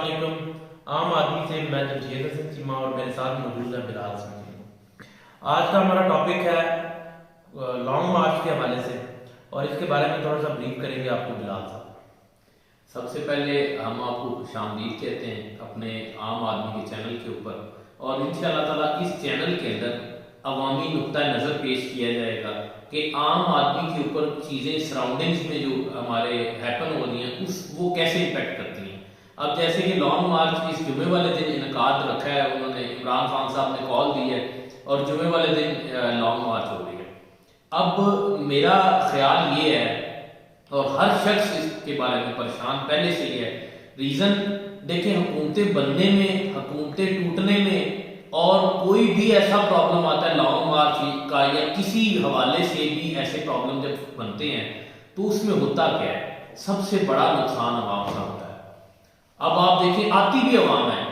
علیکم. عام آدمی سے میں جمشید حسن چیمہ اور میرے ساتھ موجود ہے بلال سنجھی. آج کا ہمارا ٹاپک ہے لانگ مارچ کے حوالے سے، اور اس کے بارے میں تھوڑا سا بریف کریں گے آپ کو بلال صاحب. سب سے پہلے ہم آپ کو خوش آمدید کہتے ہیں اپنے عام آدمی کے چینل کے اوپر، اور ان شاء اللہ تعالیٰ اس چینل کے اندر عوامی نقطۂ نظر پیش کیا جائے گا کہ عام آدمی کے اوپر چیزیں سراؤنڈنگز میں جو ہمارے ہیپن ہو رہی ہیں وہ کیسے امپیکٹ کرتی ہیں. اب جیسے کہ لانگ مارچ اس جمعے والے دن انعقاد رکھا ہے، انہوں نے عمران خان صاحب نے کال دی ہے اور جمعے والے دن لانگ مارچ ہو رہی ہے. اب میرا خیال یہ ہے، اور ہر شخص اس کے بارے میں پریشان پہلے سے ہی ہے. ریزن دیکھیں، حکومتیں بننے میں، حکومتیں ٹوٹنے میں، اور کوئی بھی ایسا پرابلم آتا ہے لانگ مارچ کا یا کسی حوالے سے بھی ایسے پرابلم جب بنتے ہیں تو اس میں ہوتا کیا ہے؟ سب سے بڑا نقصان عوام کا ہوتا ہے. اب آپ دیکھیں، آتی بھی عوام ہے،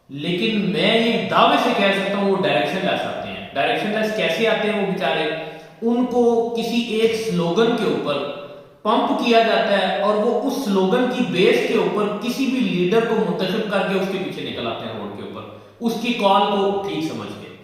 لیکن میں یہ دعوے سے کہہ سکتا ہوں وہ ڈائریکشن لیس آتے ہیں. ڈائریکشن لیس کیسے آتے ہیں؟ وہ بیچارے، ان کو کسی ایک سلوگن کے اوپر پمپ کیا جاتا ہے اور وہ اس سلوگن کی بیس کے اوپر کسی بھی لیڈر کو منتخب کر کے اس کے پیچھے نکل آتے ہیں روڈ کے اوپر، اس کی کال کو ٹھیک سمجھ کے.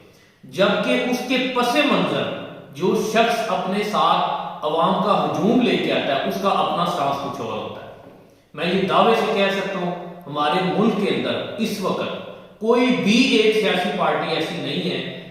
جبکہ اس کے پس منظر جو شخص اپنے ساتھ عوام کا ہجوم لے کے آتا ہے اس کا اپنا سٹانس کچھ اور ہوتا ہے. میں یہ دعوے سے کہہ سکتا ہوں ہمارے ملک کے اندر اس وقت کوئی بھی ایک سیاسی پارٹی ایسی نہیں ہے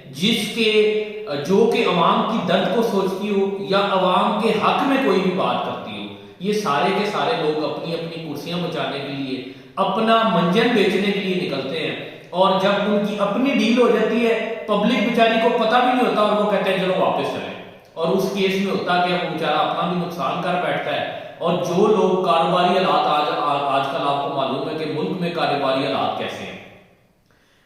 جو کہ عوام کی درد کو سوچتی ہو یا عوام کے حق میں کوئی بھی بات کرتی ہو. یہ سارے کے سارے لوگ اپنی اپنی کرسیاں بچانے کے لیے، اپنا منجن بیچنے کے لیے نکلتے ہیں، اور جب ان کی اپنی ڈیل ہو جاتی ہے پبلک بیچاری کو پتہ بھی نہیں ہوتا اور وہ کہتے ہیں چلو واپس چلیں. اور اس کیس میں ہوتا کہ وہ بیچارہ اپنا بھی نقصان کر بیٹھتا ہے. اور جو لوگ کاروباری حالات آج کل آپ کو معلوم ہے کہ ملک میں کاروباری حالات کیسے ہیں.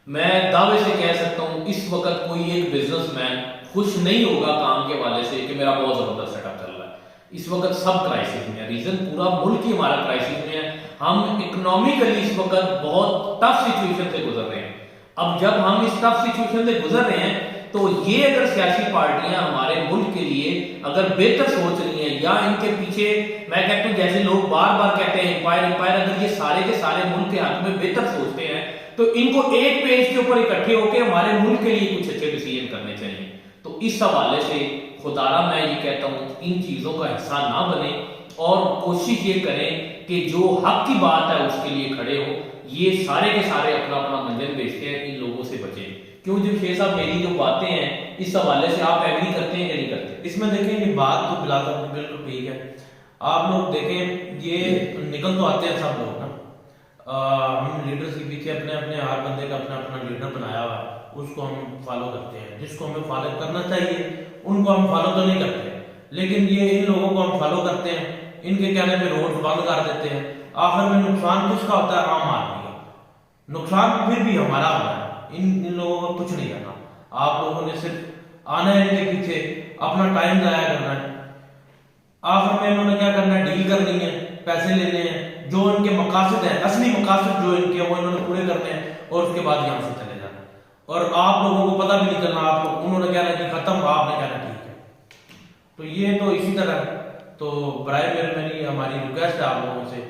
میں دعوے سے کہہ سکتا ہوں اس وقت کوئی ایک بزنس مین خوش نہیں ہوگا کام کے حوالے سے کہ میرا بہت زبردست سیٹ اپ چل رہا ہے. اس وقت سب کرائسس میں ہے. ریزن پورا ملک ہی ہمارا کرائسس میں ہے. ہم اکنامکلی اس وقت بہت ٹف سچویشن سے گزر رہے ہیں. اب جب ہم اس ٹف سچویشن سے گزر رہے ہیں تو یہ اگر سیاسی پارٹیاں ہمارے ملک کے لیے اگر بہتر سوچ رہی ہیں، یا ان کے پیچھے میں کہتا ہوں جیسے لوگ بار بار کہتے ہیں امپائر اگر یہ سارے کے سارے ملک کے حق میں بہتر سوچتے ہیں تو ان کو ایک پیج کے اوپر اکٹھے ہو کے ہمارے ملک کے لیے کچھ اچھے ڈیسیژن کرنے چاہیے. تو اس حوالے سے خدارا میں یہ کہتا ہوں ان چیزوں کا حصہ نہ بنیں اور کوشش یہ کریں کہ جو حق کی بات ہے اس کے لیے کھڑے ہو. یہ سارے کے سارے اپنا اپنا منزل بیچتے ہیں، ان لوگوں سے بچیں. کیوں جمشید صاحب، میری جو باتیں ہیں اس حوالے سے آپ ایگری کرتے ہیں کہ نہیں کرتے؟ اس میں دیکھیں یہ بات تو بلال صاحب نے بالکل ٹھیک ہے. آپ لوگ دیکھیں یہ نکل تو آتے ہیں سب لوگ نا، ہم لیڈرز کے پیچھے اپنے اپنے ہر بندے کا اپنا اپنا لیڈر بنایا ہوا ہے، اس کو ہم فالو کرتے ہیں. جس کو ہمیں فالو کرنا چاہیے ان کو ہم فالو تو نہیں کرتے، لیکن یہ ان لوگوں کو ہم فالو کرتے ہیں، ان کے کہنے پہ روڈ بند کر دیتے ہیں. آخر میں نقصان کس کا ہوتا ہے؟ عام آدمی کا. نقصان پھر بھی ہمارا ہونا ہے، ان لوگوں کا کچھ نہیں کرنا. آپ لوگوں نے صرف آنا ہے ان کے پیچھے، اپنا ٹائم ضائع کرنا ہے. آخر میں انہوں نے کیا کرنا ہے؟ ڈیل کرنی ہے، پیسے لینے ہیں. جو ان کے مقاصد ہیں، اصلی مقاصد جو ان کے وہ انہوں نے پورے کرنے ہیں، اور اس کے بعد یہاں سے چلے جانا. اور آپ لوگوں کو پتہ بھی نہیں چلنا. آپ لوگ انہوں نے کہنا کہ ختم، آپ نے کہنا ٹھیک ہے. تو یہ تو اسی طرح. تو برائے مہربانی ہماری ریکویسٹ ہے آپ لوگوں سے،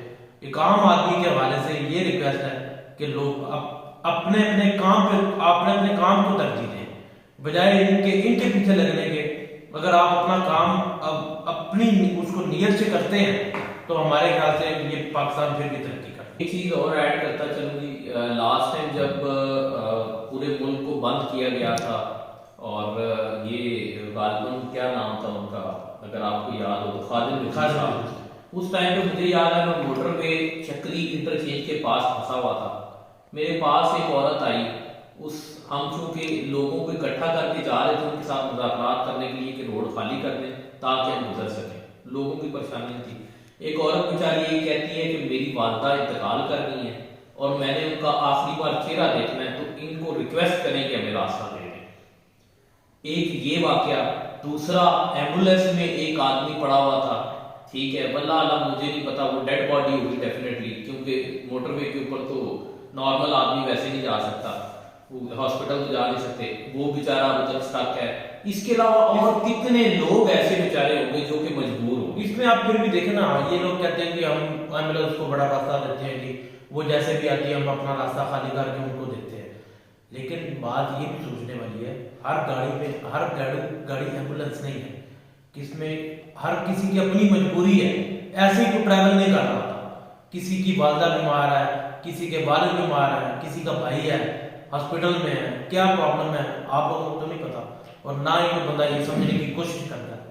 ایک عام آدمی کے حوالے سے یہ ریکویسٹ ہے کہ لوگ اپنے اپنے کام کو ترجیح دیں بجائے ان کے پیچھے لگنے کے. اگر آپ اپنا کام اپنی اس کو نیت سے کرتے ہیں تو ہمارے خیال سے یہ پاکستان پھر بھی ترقی کرتا ہے. ایک چیز اور ایڈ کرتا چلوں گی، لاسٹ ٹائم جب پورے ملک کو بند کیا گیا تھا، اور یہ غالباً کیا نام تھا ان کا اگر آپ کو یاد ہو تو، خادم صاحب. اس ٹائم پہ مجھے یاد ہے میں موٹر پہ چکری انٹرچینج کے پاس پھنسا ہوا تھا. میرے پاس ایک عورت آئی، ہم چونکہ لوگوں کو اکٹھا کر کے جا رہے تھے ان کے ساتھ مذاکرات کرنے کے لیے کہ روڈ خالی کر دیں تاکہ ہم گزر سکیں. لوگوں کی پریشانیاں تھی. ایک عورت بیچاری یہ کہتی ہے کہ میری والدہ انتقال کر رہی ہیں اور میں نے ان کا آخری بار چہرہ دیکھنا ہے، تو ان کو ریکویسٹ کریں کہ ہمیں راستہ دے دیں. ایک یہ واقعہ. دوسرا، ایمبولینس میں ایک آدمی پڑا ہوا تھا، ٹھیک ہے، واللہ عالم مجھے نہیں پتا، وہ ڈیڈ باڈی ہوگی ڈیفینیٹلی، کیونکہ موٹر وے کے اوپر تو نارمل آدمی ویسے نہیں جا سکتا، ہاسپٹل تو جا نہیں سکتے، وہ بیچارہ ادھر اسٹک ہے. اس کے علاوہ اور کتنے لوگ ایسے بیچارے ہوں گے جو کہ مجبور ہوں. اس میں آپ پھر بھی دیکھیں نا، یہ لوگ کہتے ہیں کہ ہم ایمبولینس کو بڑا راستہ دیتے ہیں کہ وہ جیسے بھی آتی ہے ہم اپنا راستہ خالی کر کے ان کو دیتے ہیں. لیکن بات یہ بھی سوچنے والی ہے، ہر گاڑی پہ ہر گاڑی ایمبولینس نہیں ہے، کس میں ہر کسی کی اپنی مجبوری ہے، ایسے ہی تو ٹریول نہیں کر رہا ہوتا. کسی کی والدہ بیمار ہے، کسی کے والد بیمار ہے، کسی کا بھائی ہے ہاسپٹل میں ہے، کیا پرابلم ہے آپ لوگوں کو تو نہیں پتا، اور نہ ہی کوئی بندہ یہ سمجھنے کی کوشش کرتا ہے.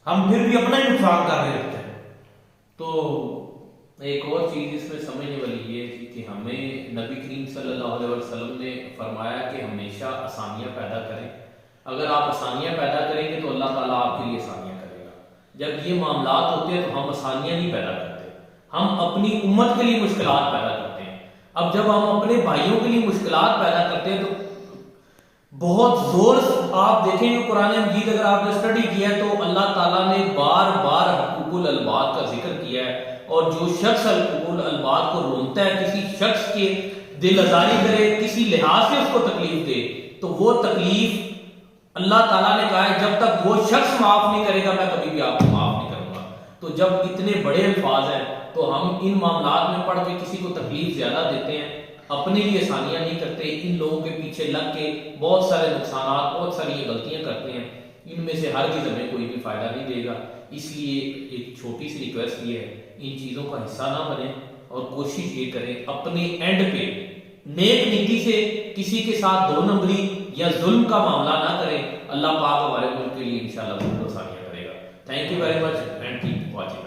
ہم پھر بھی اپنا ہی نقصان کر رہے ہوتے ہیں. تو ایک اور چیز اس میں سمجھنے والی یہ تھی کہ ہمیں نبی کریم صلی اللہ علیہ وسلم نے فرمایا کہ ہمیشہ آسانیاں پیدا کریں. اگر آپ آسانیاں پیدا کریں گے تو اللہ تعالیٰ آپ کے لیے آسانیاں کرے گا. جب یہ معاملات ہوتے ہیں تو ہم آسانیاں نہیں پیدا کرتے، ہم اپنی امت کے لیے مشکلات پیدا کرتے ہیں. اب جب ہم اپنے بھائیوں کے لیے مشکلات پیدا کرتے ہیں تو بہت زور سے آپ دیکھیں گے قرآن مجید اگر آپ نے اسٹڈی کیا ہے تو اللہ تعالیٰ نے بار بار حقوق العباد کا ذکر کیا ہے. اور جو شخص حقوق العباد کو رونتا ہے، کسی شخص کے دل آزاری کرے، کسی لحاظ سے اس کو تکلیف دے، تو وہ تکلیف اللہ تعالیٰ نے کہا ہے جب تک وہ شخص معاف نہیں کرے گا میں کبھی بھی آپ کو معاف نہیں کروں گا. تو جب اتنے بڑے الفاظ ہیں تو ہم ان معاملات میں پڑھ کے کسی کو تکلیف زیادہ دیتے ہیں، اپنے لیے آسانیاں نہیں کرتے، ان لوگوں کے پیچھے لگ کے بہت سارے نقصانات، بہت ساری یہ غلطیاں کرتے ہیں. ان میں سے ہر چیز ہمیں کوئی بھی فائدہ نہیں دے گا. اس لیے ایک چھوٹی سی ریکویسٹ یہ ہے، ان چیزوں کا حصہ نہ بنیں اور کوشش یہ کریں اپنے اینڈ پہ نیک نیتی سے کسی کے ساتھ دو نمبری یا ظلم کا معاملہ نہ کریں. اللہ پاک ہمارے ملک کے لیے انشاءاللہ بہت آسانیاں کرے گا. Thank you very much and keep watching.